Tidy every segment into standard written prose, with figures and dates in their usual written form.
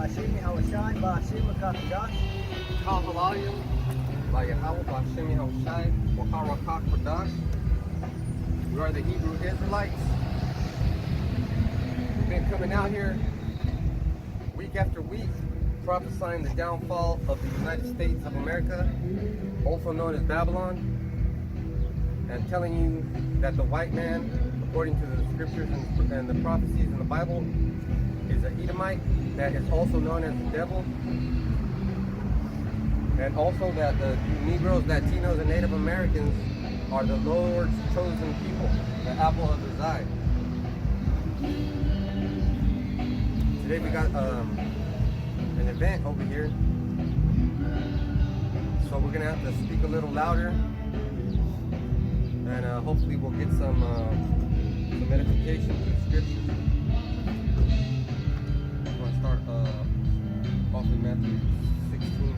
Ba'ashim Hawashai, Ba'ashim Makakadosh. Kahalayim, Bayahawa, Ba'ashim Yahushai, Waharakak Kodash. We are the Hebrew Israelites. We've been coming out here week after week, prophesying the downfall of the United States of America, also known as Babylon, and telling you that the white man, according to the scriptures and the prophecies in the Bible, is an Edomite that is also known as the devil, and also that the Negroes, Latinos, and Native Americans are the Lord's chosen people, the apple of his eye. Today we got an event over here, so we're gonna have to speak a little louder, and hopefully we'll get some edification through the scriptures. I'm gonna start off in Mathew 16.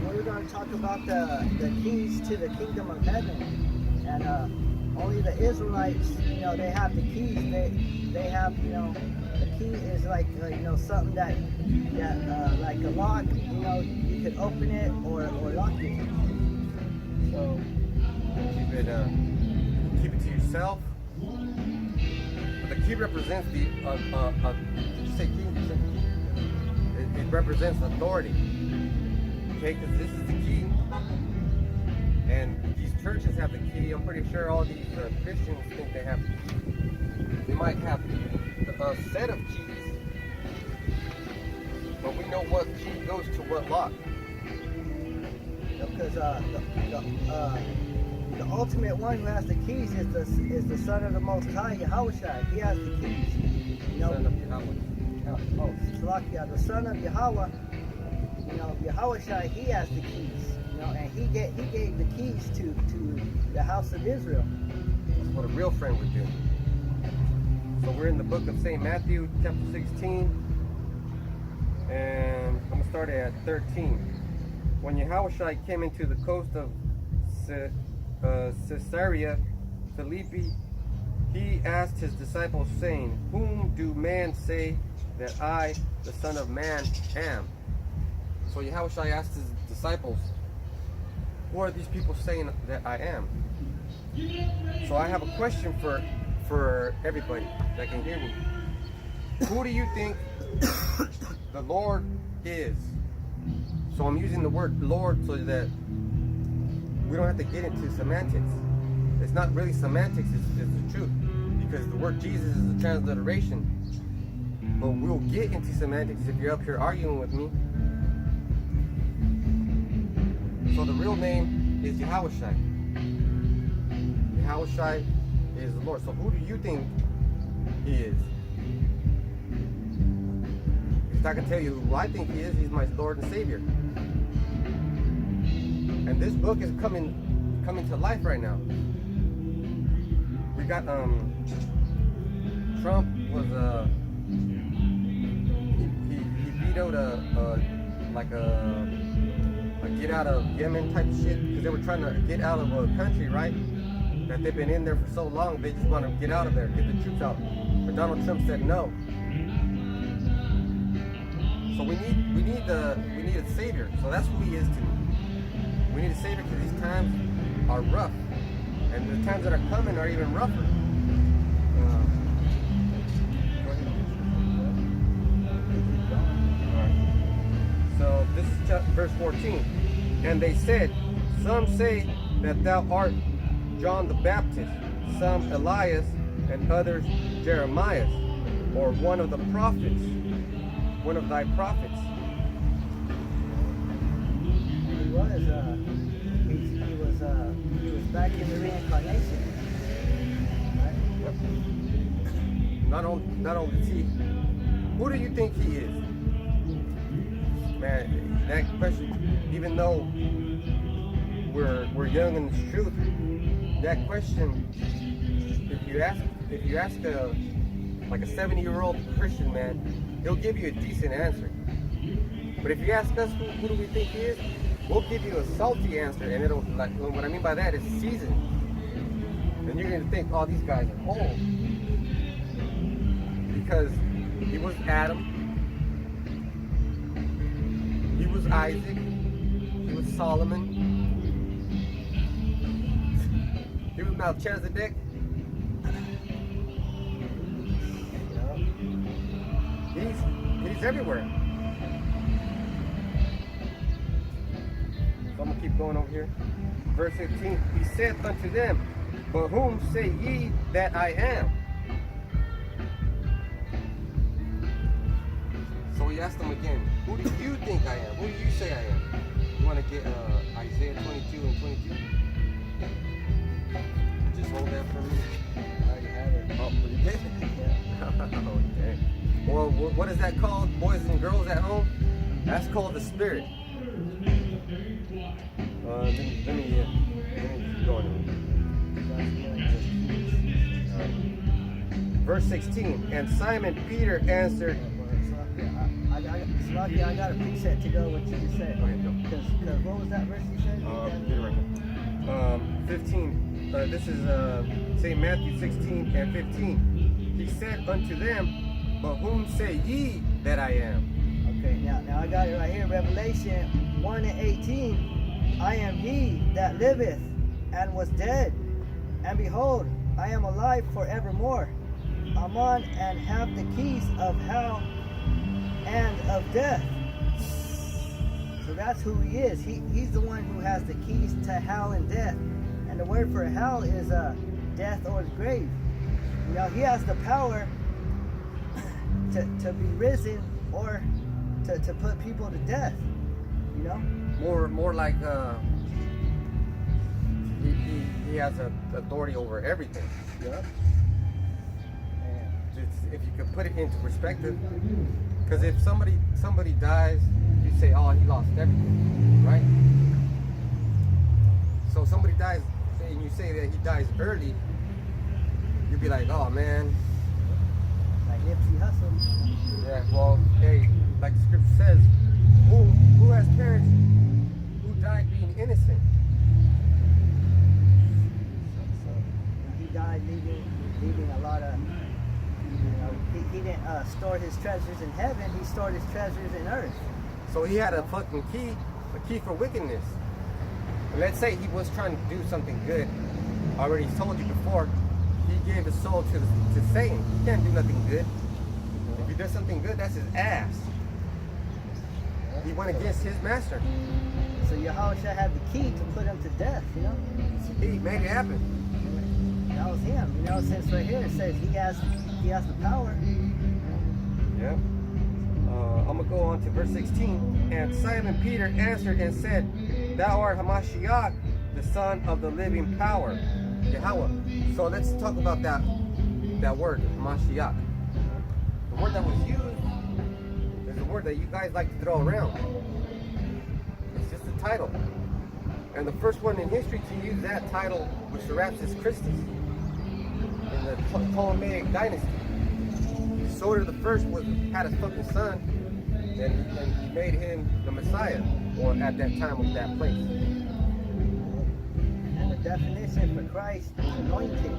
We're going to talk about the keys to the kingdom of heaven, and only the Israelites, they have the keys. They have, the key is like, something that like a lock. You could open it or lock it. So Keep it to yourself. But the key represents the. Did you say key? It represents authority. Okay, because this is the key, and these churches have the key. I'm pretty sure all these Christians think they have the key. They might have a set of keys, but we know what key goes to what lock. Because the ultimate one who has the keys is the Son of the Most High, Yahushua. He has the keys. Son of Yahweh. Salakia, the Son of Yahweh. Yahushua, he has the keys. And he gave the keys to the house of Israel. That's what a real friend would do. So we're in the book of St. Matthew, chapter 16, and I'm going to start at 13. When Yahushua came into the coast of Caesarea Philippi, he asked his disciples, saying, "Whom do men say that I, the Son of Man, am?" So Yahushua asked his disciples, "Who are these people saying that I am?" So I have a question for everybody that can hear me. Who do you think the Lord is? So I'm using the word Lord so that we don't have to get into semantics. It's not really semantics, it's the truth. Because the word Jesus is a transliteration. But we'll get into semantics if you're up here arguing with me. So the real name is Yahushua. Yahushua is the Lord. So who do you think he is? Because I can tell you who I think he is. He's my Lord and Savior. And this book is coming to life right now. We got Trump was he vetoed a get out of Yemen type of shit, because they were trying to get out of a country, right? That they've been in there for so long, they just want to get out of there, get the troops out. But Donald Trump said no. So we need a savior. So that's who he is to me. We need a savior because these times are rough, and the times that are coming are even rougher. So this is verse 14. And they said, "Some say that thou art John the Baptist, some Elias, and others Jeremiah, or one of the prophets, one of thy prophets." He was back in the reincarnation. Right? Not only is he, who do you think he is? Man, that question, even though we're young in this truth, that question, if you ask if you ask like a 70-year-old Christian man, he'll give you a decent answer. But if you ask us who do we think he is, we'll give you a salty answer, and it'll, like, what I mean by that is seasoned. And you're gonna think, oh, these guys are old. Because he was Adam, he was Isaac, he was Solomon, he was Melchizedek. He's everywhere. So I'm gonna keep going over here. Verse 15, he said unto them, but whom say ye that I am? So he asked them again, who do you think I am? Who do you say I am? You want to get Isaiah 22 and 22? Just hold that for me. I already had it. Oh, you did? Yeah. Okay. Well, what is that called, boys and girls at home? That's called the Spirit. Let me keep going. Verse 16, and Simon Peter answered. I got a preset to go with what you just said. Okay, go. Because what was that verse you said? Get it right. 15. This is say Matthew 16 and 15. He said unto them, but whom say ye that I am? Okay, now I got it right here. Revelation 1 and 18. I am he that liveth and was dead, and behold, I am alive forevermore. I'm on and have the keys of hell and of death. So that's who he is. He's the one who has the keys to hell and death. And the word for hell is death or the grave. You know, he has the power to be risen or to put people to death. You know? More like he has authority over everything. Yep. If you could put it into perspective, because if somebody dies, you say, oh, he lost everything, right? So somebody dies, and you say that he dies early, you'd be like, oh man. Like Nipsey Hussle. Yeah, well, hey, like the scripture says, who has parents who died being innocent? So he died leaving a lot of, he didn't store his treasures in heaven, he stored his treasures in earth. So he had a fucking key, a key for wickedness. And let's say he was trying to do something good. I already told you before, he gave his soul to Satan. He can't do nothing good. If he does something good, that's his ass. He went against his master. So Yahweh had the key to put him to death, you know? He made it happen. That was him, you know, since right here it says he has the power. Yeah. I'm going to go on to verse 16. And Simon Peter answered and said, thou art Hamashiach, the son of the living power, Yahweh. So let's talk about that word, Hamashiach. The word that was used is a word that you guys like to throw around. It's just a title. And the first one in history to use that title was Serapis Christus in the Ptolemaic dynasty. Soter the first had a fucking son, and he made him the Messiah, or at that time was that place. And the definition for Christ is anointed.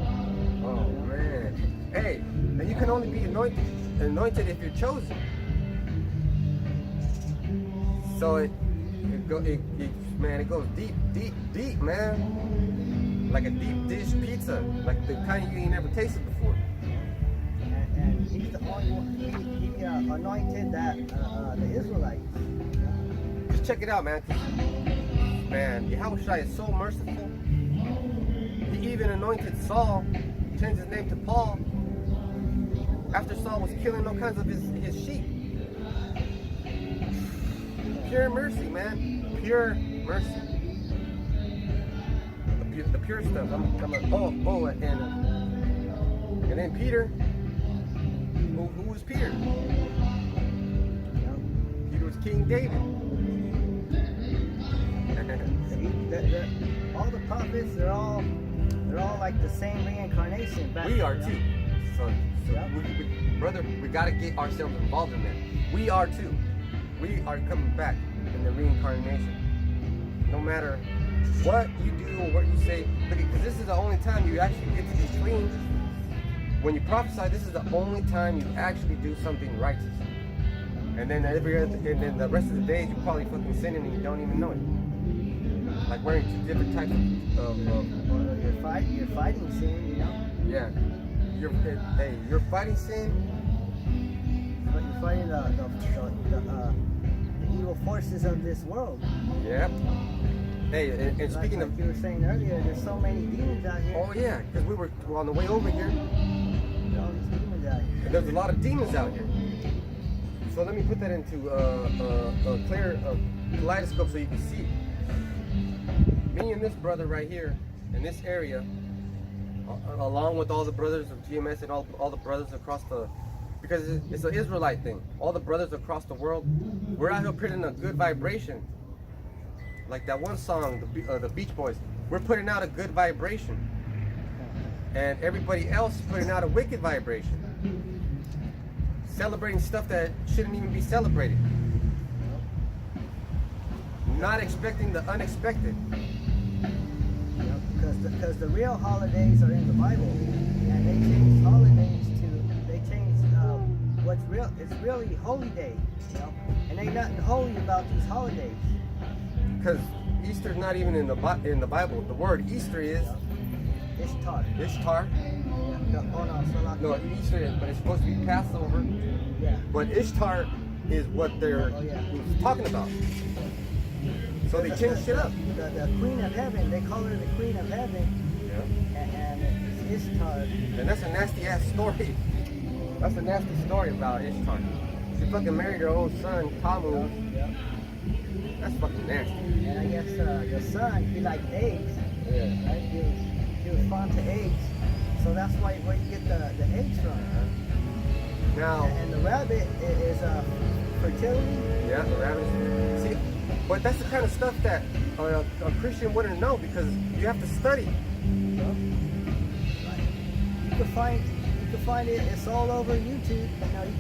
Oh man. Hey, and you can only be anointed if you're chosen. So it goes deep, man. Like a deep dish pizza, like the kind you ain't never tasted before. And he's the only one, he anointed the Israelites. Just check it out, man. Man, Yahushua is so merciful. He even anointed Saul, changed his name to Paul, after Saul was killing all kinds of his sheep. Pure mercy, man. Pure mercy. The pure stuff. And then Peter. Who was Peter? Peter was King David. All the prophets, they're all like the same reincarnation. We are too. son. So Yep. brother, we got to get ourselves involved in that. We are too. We are coming back in the reincarnation. No matter what you do or what you say, because this is the only time you actually get to be clean. When you prophesy, this is the only time you actually do something righteous. And then and then the rest of the days you're probably fucking sinning and you don't even know it. Like wearing two different types of You're fighting sin, you know. yeah. You're fighting sin. But you're fighting the evil forces of this world. Yeah. Hey, and speaking like of, you were saying earlier, there's so many demons out here. oh yeah, because we were on the way over here. There's all these demons out here. There's a lot of demons out here. So let me put that into a clear kaleidoscope so you can see. Me and this brother right here in this area, along with all the brothers of GMS and all the brothers across the, because it's an Israelite thing. All the brothers across the world, we're out here putting a good vibration. Like that one song, the Beach Boys, we're putting out a good vibration. And everybody else is putting out a wicked vibration. Celebrating stuff that shouldn't even be celebrated. Not expecting the unexpected. Because the real holidays are in the Bible, and they changed holidays what's real. It's really holy days, you know, and ain't nothing holy about these holidays. Because Easter's not even in the Bible. The word Easter is Ishtar. Ishtar. No, Easter is, but it's supposed to be Passover. Yeah. But Ishtar is what they're talking about. So they change shit up. The Queen of Heaven, they call her the Queen of Heaven. Yeah. And it's Ishtar. And that's a nasty ass story. That's a nasty story about Ishtar. She fucking married her own son, Tammuz. Yeah. That's fucking nasty. And I guess the son, he liked eggs. Yeah. Right? He was fond to eggs. So that's where you get the eggs from. Now. And the rabbit is fertility. Yeah, the rabbit. See, but that's the kind of stuff that a Christian wouldn't know because you have to study. You can find it. It's all over YouTube. You know, you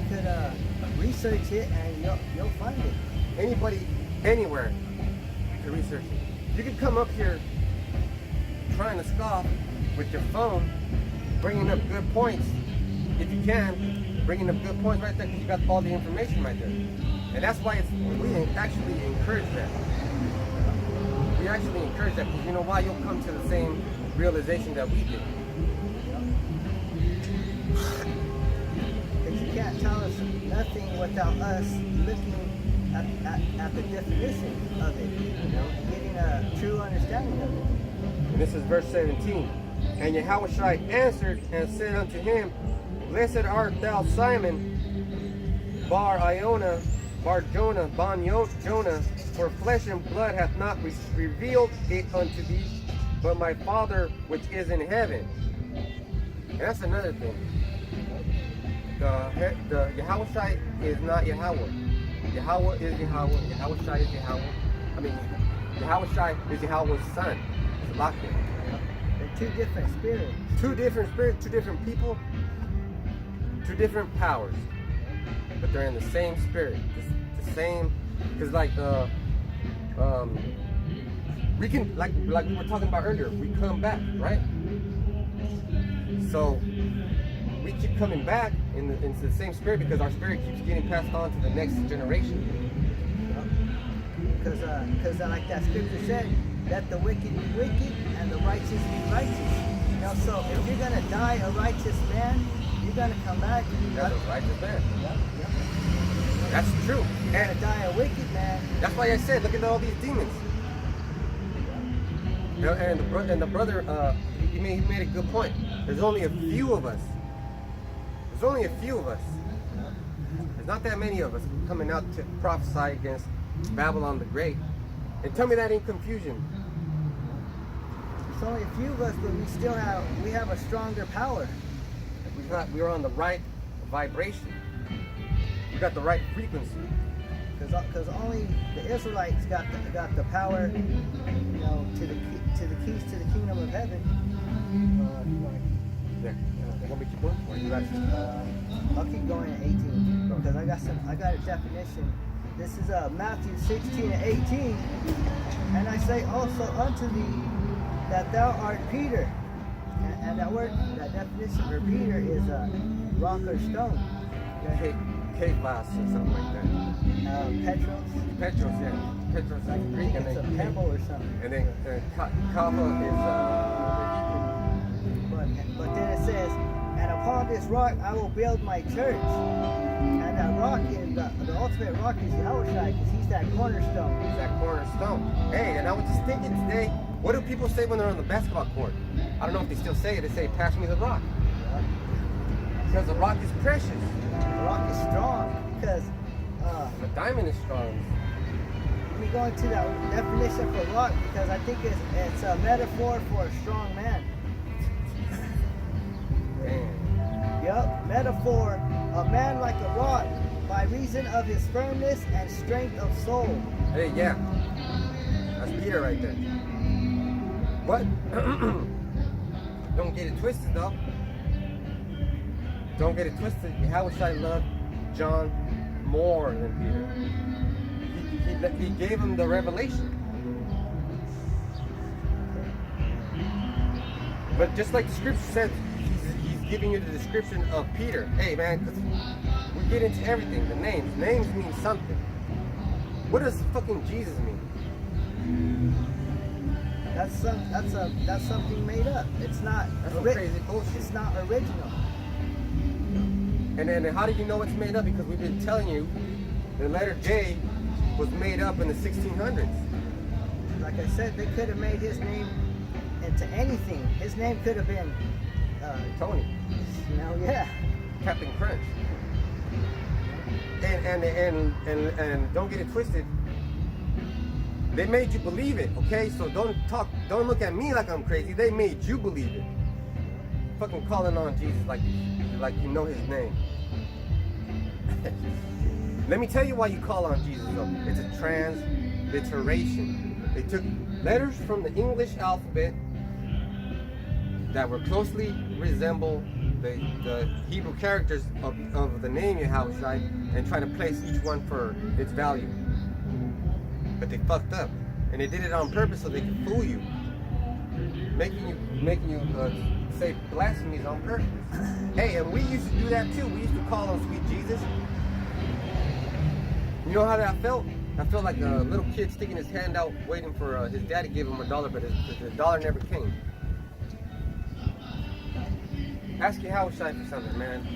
could research it and you'll find it. Anybody, anywhere, can research it. You can come up here trying to scoff with your phone, bringing up good points, if you can, bringing up good points right there because you got all the information right there. And that's why we actually encourage that. We actually encourage that because you know why? You'll come to the same realization that we did. Because you can't tell us nothing without us looking at the definition of it, you know, and getting a true understanding of it. And this is verse 17. And Yahushua answered and said unto him, Blessed art thou, Simon, Bar Jonah, Jonah, for flesh and blood hath not revealed it unto thee, but my Father which is in heaven. And that's another thing. The Yahushua is not Yahweh. Yahweh is Yahweh. Yahushua is Yahweh. I mean, Yahushua is Yahweh's son. It's a lot there. They're two different spirits. Two different spirits, two different people, two different powers. But they're in the same spirit. The same, because like we can, like we were talking about earlier, we come back, right? So we keep coming back into the same spirit because our spirit keeps getting passed on to the next generation. Because like that scripture said, let the wicked be wicked and the righteous be righteous. You know, so if you're gonna die a righteous man, you're gonna come back as a righteous man. Yep. That's true. You're gonna die a wicked man. That's why I said, look at all these demons. And the brother, he made a good point. There's only a few of us. There's only a few of us. There's not that many of us coming out to prophesy against Babylon the Great. And tell me that ain't confusion. There's only a few of us, but we have a stronger power. We're on the right vibration. We got the right frequency. Because only the Israelites got the power, you know, to the keys to the kingdom of heaven. Yeah. What make you going for? You got I'll keep going at 18 because I got a definition. This is Matthew 16 and 18. And I say also unto thee that thou art Peter. And that word, that definition for Peter is rock or stone. K-glass or something like that. Petros. Petros, yeah. Petros is Greek, and It's a then pebble or something. and then kava is But then it says, and upon this rock I will build my church. And that rock is, the ultimate rock is Yahushua, because he's that cornerstone. It's that cornerstone. Hey, and I was just thinking today, what do people say when they're on the basketball court? I don't know if they still say it. They say, pass me the rock. Because the rock is precious. The rock is strong, because The diamond is strong. let me go into that definition for rock, because I think it's a metaphor for a strong man. Damn. Yup, metaphor, a man like a rock, by reason of his firmness and strength of soul. Hey, yeah. That's Peter right there. What? Don't get it twisted, though. Don't get it twisted. Yahushua loved John more than Peter. He gave him the revelation. But just like the scripture said, he's giving you the description of Peter. Hey, man, 'cause we get into everything. The names. Names mean something. What does fucking Jesus mean? That's something made up. It's not That's some crazy bullshit. It's not original. And then how do you know it's made up? Because we've been telling you the letter J was made up in the 1600s. Like I said, they could have made his name into anything. His name could have been, Tony. yeah. Captain Crunch. And don't get it twisted. They made you believe it, okay? So don't look at me like I'm crazy. They made you believe it. Fucking calling on Jesus like you know his name. Let me tell you why you call on Jesus though. It's a transliteration. They took letters from the English alphabet that were closely resemble the Hebrew characters of the name Yahushua and try to place each one for its value. But they fucked up, and they did it on purpose so they could fool you, making you say blasphemies on purpose. Hey, and we used to do that too. We used to call on sweet Jesus. You know how that felt? I felt like a little kid sticking his hand out, waiting for his daddy to give him $1, but the dollar never came. Ask Yahushua for something, man,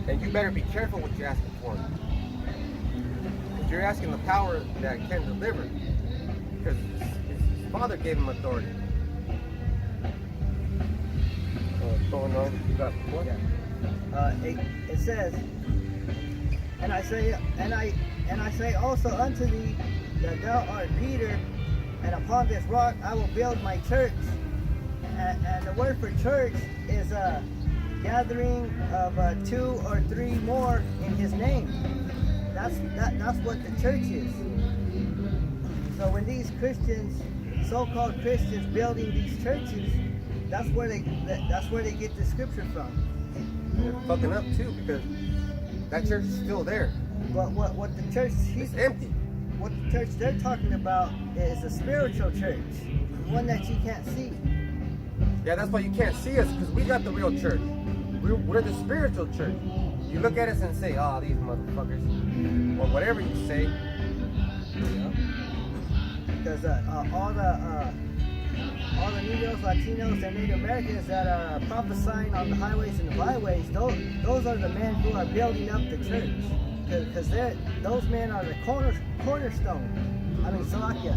and you better be careful what you're asking for. You're asking the power that can deliver, because his father gave him authority. Going on, you got what? Yeah. It says, and I say also unto thee that thou art Peter, and upon this rock I will build my church. And the word for church is a gathering of 2 or 3 more in his name. That's what the church is. So when these Christians, so-called Christians, building these churches, that's where they get the scripture from. They're fucking up too, because that church is still there. But what the church It's empty. what the church they're talking about is a spiritual church, one that you can't see. Yeah, that's why you can't see us, because we got the real church. We're the spiritual church. You look at us and say, "Oh, these motherfuckers," or whatever you say. Because all the Negroes, Latinos, and Native Americans that are prophesying on the highways and the byways, those are the men who are building up the church. Because those men are the cornerstone. I mean, Salakia.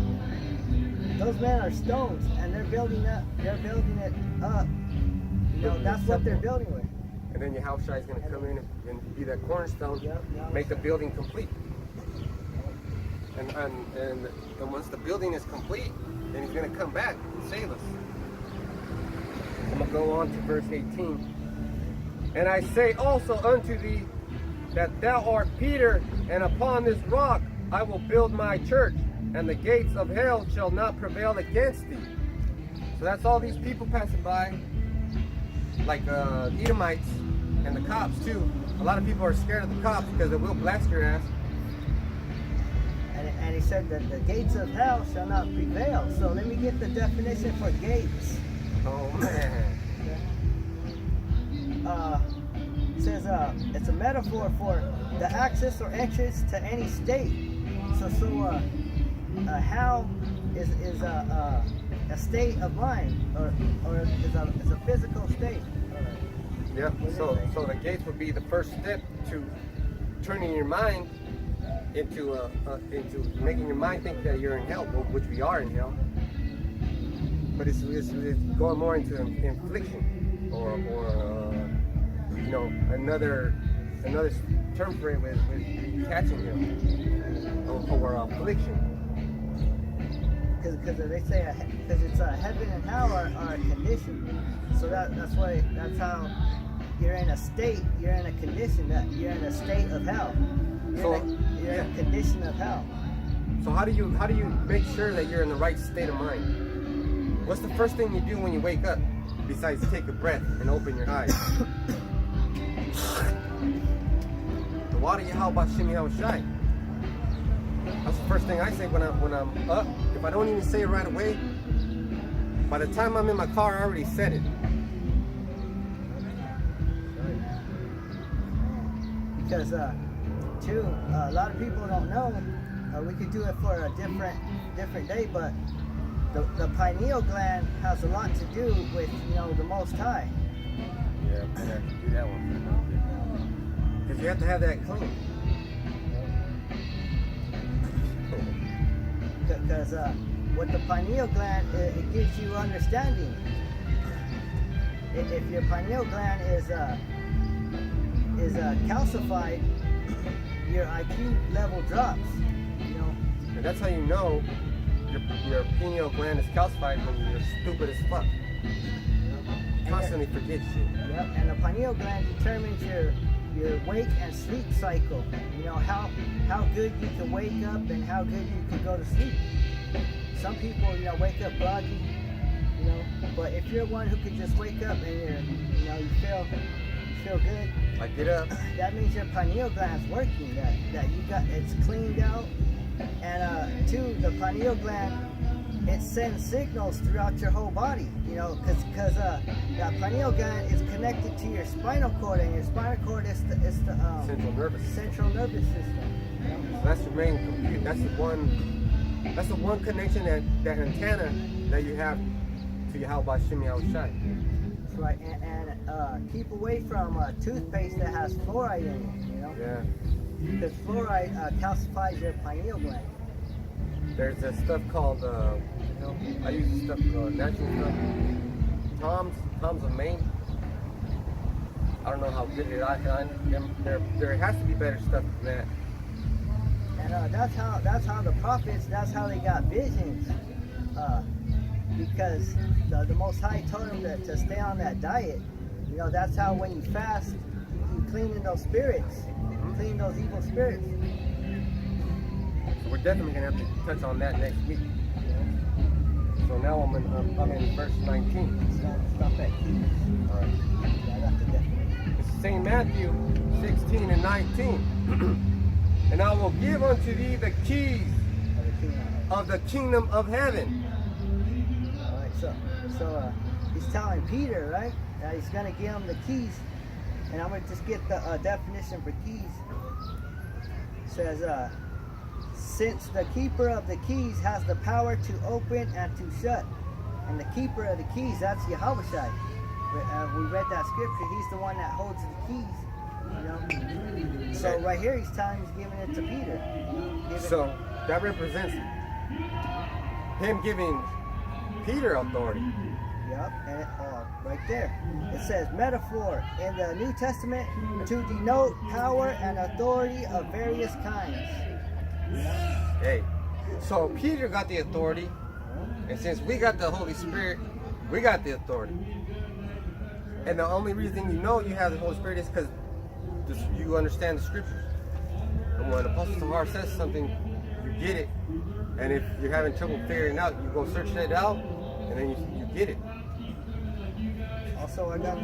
Those men are stones, and they're building it up. You know, that's what they're building with. And then Yahushua is going to come in and be that cornerstone, make the building complete. And once the building is complete, then he's going to come back and save us. I'm going to go on to verse 18. And I say also unto thee that thou art Peter, and upon this rock I will build my church, and the gates of hell shall not prevail against thee. So that's all these people passing by, like Edomites and the cops too. A lot of people are scared of the cops because they will blast your ass. And he said that the gates of hell shall not prevail. So let me get the definition for gates. Oh man. It says it's a metaphor for the access or entrance to any state. So hell is a state of mind, or is a physical state. Yep. So the gates would be the first step to turning your mind into making your mind think that you're in hell, which we are in hell. But it's going more into infliction, or you know, another term for it with catching him, or affliction. Because they say because it's heaven and hell are a condition. So that's why that's how you're in a state. You're in a condition that you're in a state of hell. You're in a condition of hell. So how do you make sure that you're in the right state of mind? What's the first thing you do when you wake up besides take a breath and open your eyes? The water Yahweh Shimi Hawashai. That's the first thing I say when I'm up. If I don't even say it right away, by the time I'm in my car, I already said it. Because too, a lot of people don't know. We could do it for a different day, but the pineal gland has a lot to do with, you know, the Most High. Yeah, I have to do that one. Because you have to have that clean. Because with the pineal gland, it gives you understanding. If your pineal gland is calcified, your IQ level drops. You know. And that's how you know your pineal gland is calcified when you're stupid as fuck. Constantly forget shit. Yep. And the pineal gland determines your wake and sleep cycle. You know, how good you can wake up and how good you can go to sleep. Some people, you know, wake up groggy, you know, but if you're one who can just wake up and you feel good, like get up, that means your pineal gland's working, that you got, it's cleaned out. And two, the pineal gland, it sends signals throughout your whole body, you know, because that pineal gland is connected to your spinal cord, and your spinal cord is the central nervous system. You know? So that's your main computer. That's the one connection, that antenna that you have to Yahweh Shimi Hawashai. That's right, and keep away from toothpaste that has fluoride in it, you know. Yeah. Because fluoride calcifies your pineal gland. There's this stuff called, I use this stuff, natural stuff. Tom's of Maine. I don't know how good it is. There has to be better stuff than that. And that's how the prophets, that's how they got visions. Because the Most High told them to stay on that diet. You know, that's how when you fast, you clean in those spirits. Clean those evil spirits. So we're definitely going to have to touch on that next week. So now I'm in verse 19. Stop that key. All right. I got the definition. It's St. Matthew 16 and 19. And I will give unto thee the keys of the kingdom of heaven. All right, so he's telling Peter, right, that he's going to give him the keys. And I'm going to just get the definition for keys. It says, since the keeper of the keys has the power to open and to shut. And the keeper of the keys, that's Yahweh Shai. We read that scripture. He's the one that holds the keys. You know? So right here he's telling, he's giving it to Peter. So that represents him giving Peter authority. Yep, and right there. It says metaphor in the New Testament to denote power and authority of various kinds. Hey, so Peter got the authority, and since we got the Holy Spirit, we got the authority. And the only reason you know you have the Holy Spirit is because you understand the scriptures. And when Apostle Tahar says something, you get it. And if you're having trouble figuring it out, you go search it out, and then you get it. Also, I got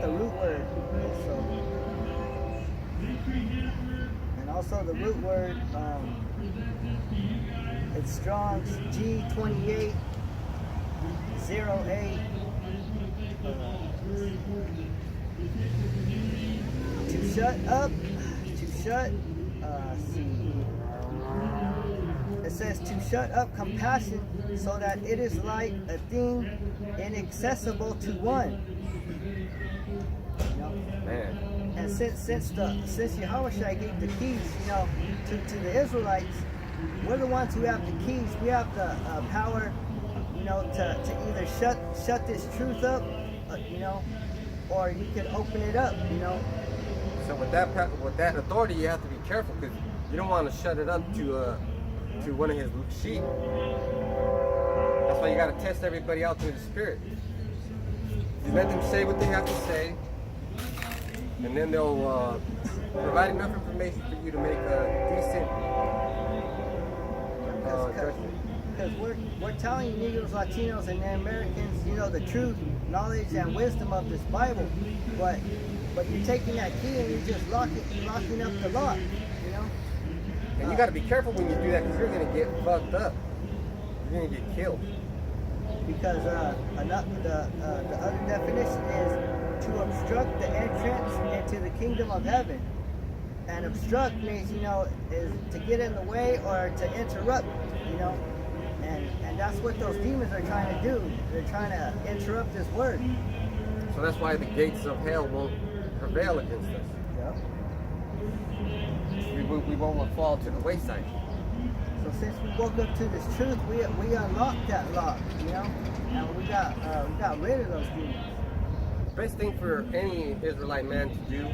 the root word. Also, and also the root word. It's Strong's G2808. To shut up. See. It says to shut up compassion, so that it is like a thing inaccessible to one. You know? Man. And since Yahweh gave the keys, you know, to the Israelites, we're the ones who have the keys. We have the power, you know, to either shut this truth up, you know, or you can open it up, you know. So with that authority, you have to be careful, because you don't want to shut it up to one of his sheep. That's why you got to test everybody out through the Spirit. You let them say what they have to say, and then they'll provide enough information for you to make a decent judgment. Because we're telling you Negroes, Latinos, and Americans, you know, the truth, knowledge, and wisdom of this Bible, but you're taking that key and you're just locking up the lock, you know. And you got to be careful when you do that, because you're going to get fucked up. You're going to get killed. Because the other definition is to obstruct the entrance into the kingdom of heaven. And obstruct means, you know, is to get in the way or to interrupt, you know. And that's what those demons are trying to do. They're trying to interrupt this word. So that's why the gates of hell won't prevail against us. Yep. We won't fall to the wayside. So since we woke up to this truth, we unlocked that lock, you know, and we got rid of those demons. The best thing for any Israelite man to do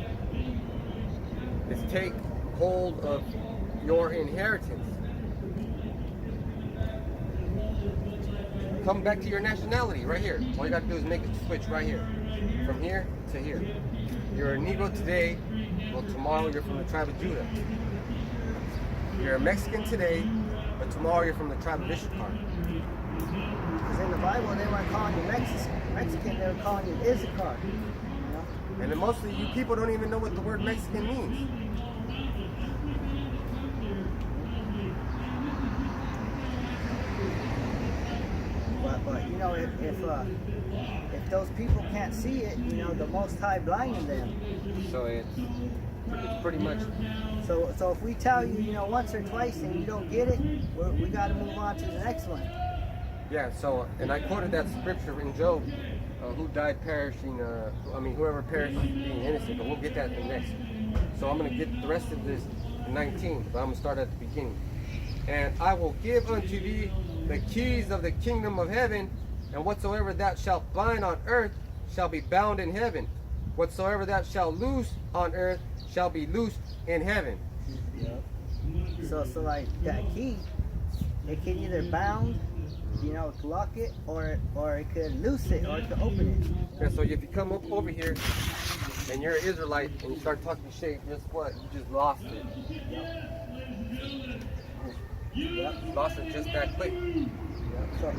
is take hold of your inheritance. Come back to your nationality right here. All you got to do is make a switch right here, from here to here. You're a Negro today, well, tomorrow you're from the tribe of Judah. You're a Mexican today, but tomorrow you're from the tribe of Issachar. Because in the Bible, they weren't calling you Mexican, they were calling you Issachar. You know? And then mostly you people don't even know what the word Mexican means. But you know, if those people can't see it, you know, the Most High blinding them. So it's pretty much. So if we tell you, you know, once or twice and you don't get it, we got to move on to the next one. Yeah. So, and I quoted that scripture in Job, who died perishing. Whoever perished being innocent. But we'll get that in the next. So I'm gonna get the rest of this in 19, but I'm gonna start at the beginning. And I will give unto thee the keys of the kingdom of heaven, and whatsoever thou shalt bind on earth shall be bound in heaven. Whatsoever thou shalt loose on earth shall be loosed in heaven. Yep. So like that key, it can either bound, you know, lock it, or it could loose it, or it could open it. Yeah, so if you come up over here and you're an Israelite and you start talking shit, guess what? You just lost it. Yep. You lost it just that quick. Yep.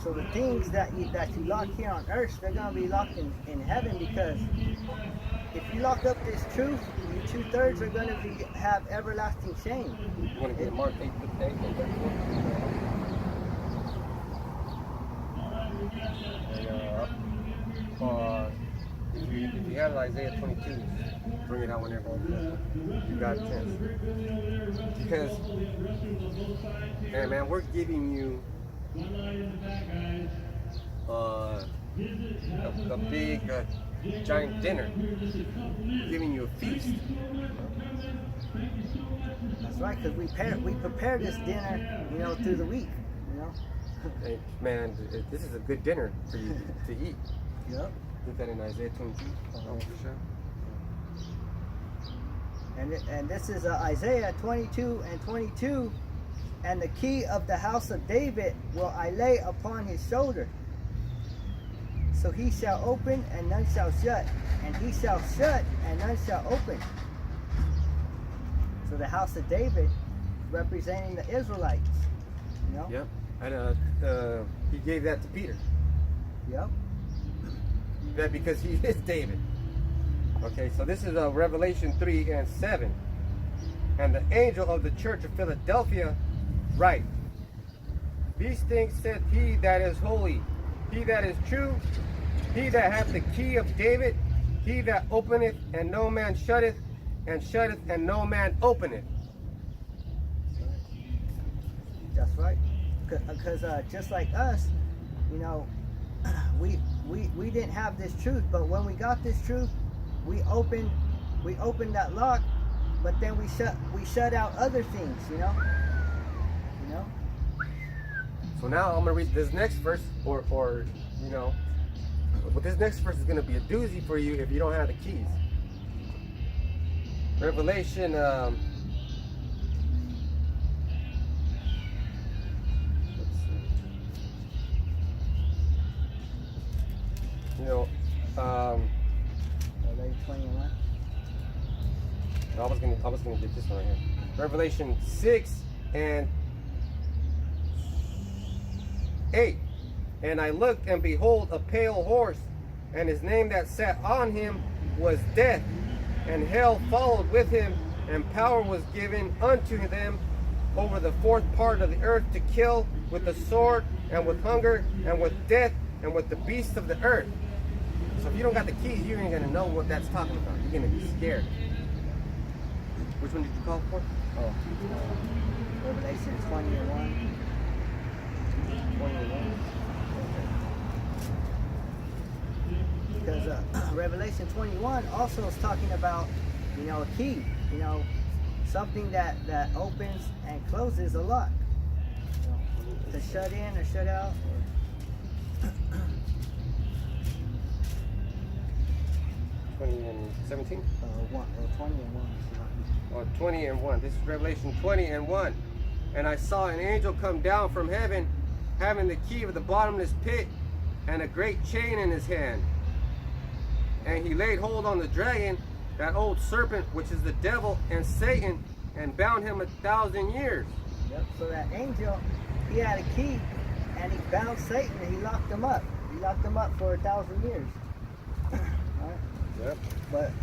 So the things that you lock here on earth, they're gonna be locked in heaven, because if you lock up this truth, your 2/3 are gonna have everlasting shame. You want to get Mark 8:34? And if you have Isaiah 22, bring it out whenever you got a chance. Because, man, we're giving you a big, giant dinner. We're giving you a feast. That's right, because we prepare this dinner, you know, through the week, you know. Hey, man, this is a good dinner for you to eat. Yep. Put that in Isaiah 22. Oh, for sure. And this is Isaiah 22 and 22. And the key of the house of David will I lay upon his shoulder. So he shall open and none shall shut. And he shall shut and none shall open. So the house of David representing the Israelites. You know? Yep. And he gave that to Peter. Yep. That because he is David. Okay, so this is Revelation 3 and 7. And the angel of the church of Philadelphia write, these things said he that is holy, he that is true, he that hath the key of David, he that openeth and no man shutteth, and shutteth and no man openeth. That's right. Because just like us, you know, we didn't have this truth, but when we got this truth, we opened that lock, but then we shut out other things, you know. So now I'm gonna read this next verse, or you know, but this next verse is gonna be a doozy for you if you don't have the keys. Revelation let's see. You know, Revelation 21. I was gonna get this one right here. Revelation 6 and 8. And I looked, and behold, a pale horse, and his name that sat on him was Death, and hell followed with him, and power was given unto them over the fourth part of the earth to kill with the sword, and with hunger, and with death, and with the beasts of the earth. So if you don't got the keys, you ain't gonna know what that's talking about. You're gonna be scared. Which one did you call for? Oh, Revelation 21. 21. Because Revelation 21 also is talking about, you know, a key, you know, something that opens and closes a lock, you know, to shut in or shut out. Or 20 and 17? 20 and 1. Or 20 and 1. This is Revelation 20 and 1. And I saw an angel come down from heaven, having the key of the bottomless pit, and a great chain in his hand. And he laid hold on the dragon, that old serpent, which is the devil and Satan, and bound him 1,000 years. Yep. So that angel, he had a key, and he bound Satan, and he locked him up. He locked him up for 1,000 years. Right? Yep.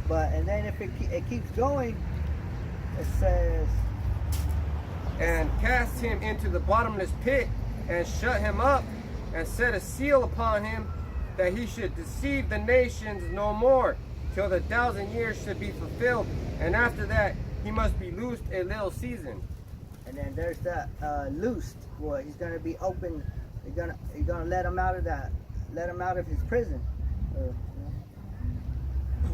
But and then if it keeps going, it says, and cast him into the bottomless pit, and shut him up, and set a seal upon him, that he should deceive the nations no more, till the 1,000 years should be fulfilled, and after that he must be loosed a little season. and then there's that loosed. Well, he's gonna be open. You're gonna let him out of that. Let him out of his prison. You know.